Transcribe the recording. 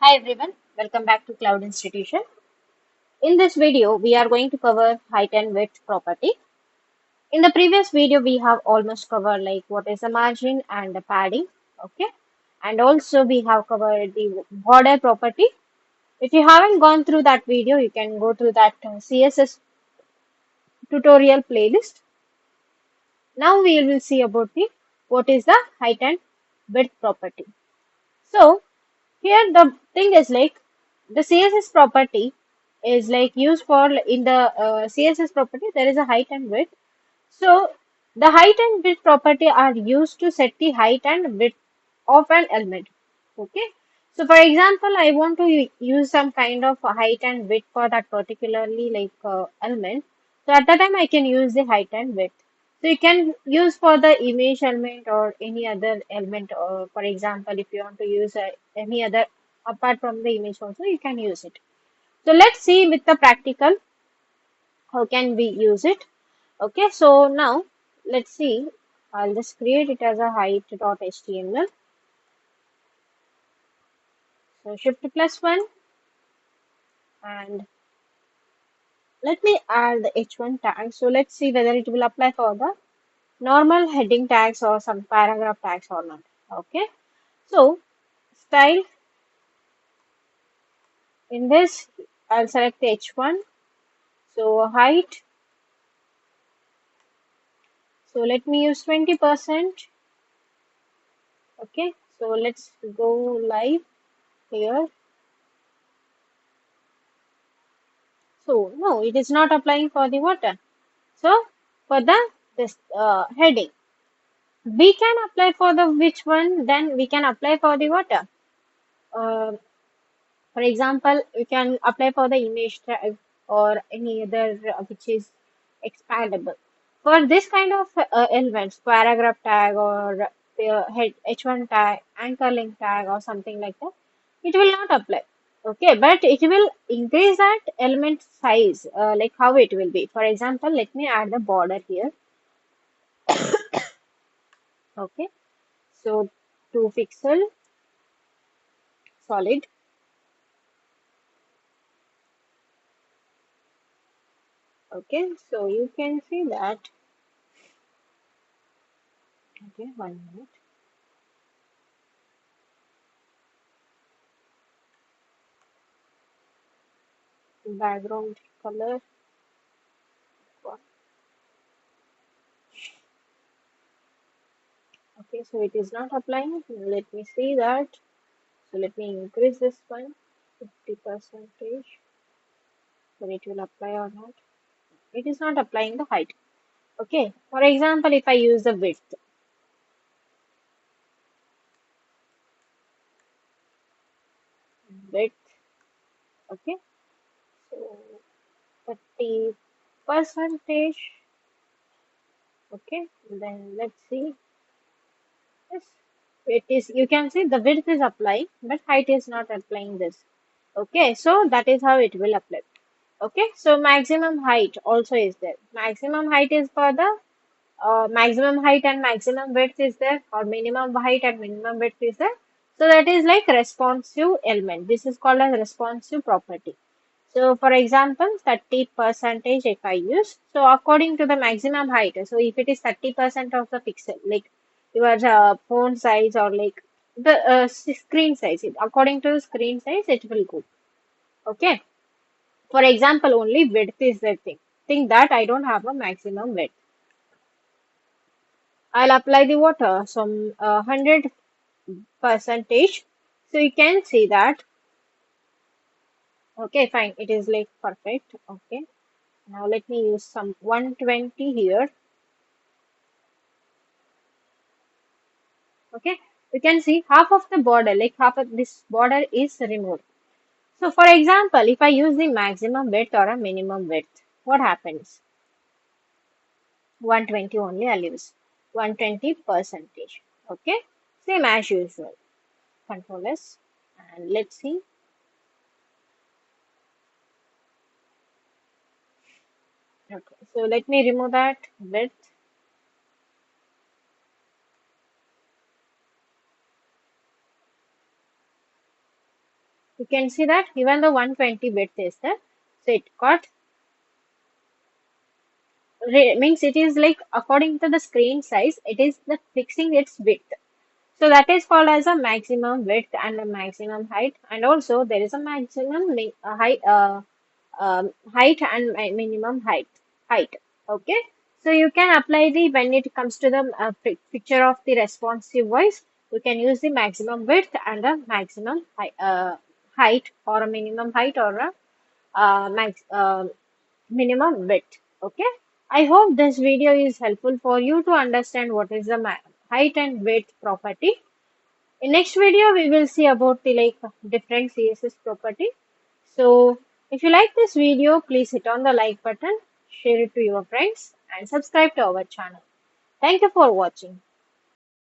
Hi everyone, welcome back to Cloud Institution. In this video, we are going to cover height and width property. In the previous video, we have almost covered like what is the margin and the padding, okay? And also we have covered the border property. If you haven't gone through that video, you can go through that CSS tutorial playlist. Now we will see about the what is the height and width property. So here the thing is like the CSS property is like used for in the CSS property there is a height and width. So the height and width property are used to set the height and width of an element. Okay. So for example, I want to use some kind of height and width for that particularly like element. So at that time I can use the height and width. So you can use for the image element or any other element. Or for example, if you want to use any other apart from the image also, you can use it. So let's see with the practical how can we use it. Okay, so now let's see. I'll just create it as a height.html. So shift +1 and let me add the h1 tag. So let's see whether it will apply for the normal heading tags or some paragraph tags or not. Okay, so style in this I'll select the h1. So height. So let me use 20%. Okay, so let's go live here. So no, it is not applying for the water. So for the this heading, we can apply for the which one? Then we can apply for the water. Uh, for example, you can apply for the image tag or any other which is expandable. For this kind of elements, paragraph tag or the head h1 tag, anchor link tag or something like that, it will not apply. Okay, but it will increase that element size, like how it will be. For example, let me add the border here. Okay, so 2 pixel solid. Okay, so you can see that. Okay, 1 minute. Background color. Okay, so it is not applying. Let me see that. So let me increase this one 50 percentage. Then it will apply or not. It is not applying the height. Okay, for example, if I use the width, width, okay, so 30 percentage. Okay, then let's see. Yes, it is. You can see the width is applying, but height is not applying this. Okay, so that is how it will apply. Okay, so maximum height also is there. Maximum height is for the maximum height and maximum width is there, or minimum height and minimum width is there. So that is like responsive element. This is called as responsive property. So for example, 30 percentage if I use, so according to the maximum height, so if it is 30% of the pixel, like your phone size or like the screen size, according to the screen size, it will go. Okay. For example, only width is the thing. Think that I don't have a maximum width. I'll apply the water, some 100 percentage. So you can see that. Okay, fine. It is like perfect. Okay. Now let me use some 120 here. Okay. You can see half of the border, like half of this border is removed. So for example, if I use the maximum width or a minimum width, what happens? 120 only I'll use. 120 percentage. Okay. Same as usual. Control S. And let's see. Okay. So let me remove that width. You can see that even the 120 width is there. So it got means it is like according to the screen size, it is the fixing its width. So that is called as a maximum width and a maximum height, and also there is a maximum height and minimum height. Okay, so you can apply the when it comes to the picture of the responsive voice, you can use the maximum width and the maximum height or a minimum height or a minimum width. Okay, I hope this video is helpful for you to understand what is the height and width property. In next video, we will see about the like different CSS property. So if you like this video, please hit on the like button, share it to your friends, and subscribe to our channel. Thank you for watching.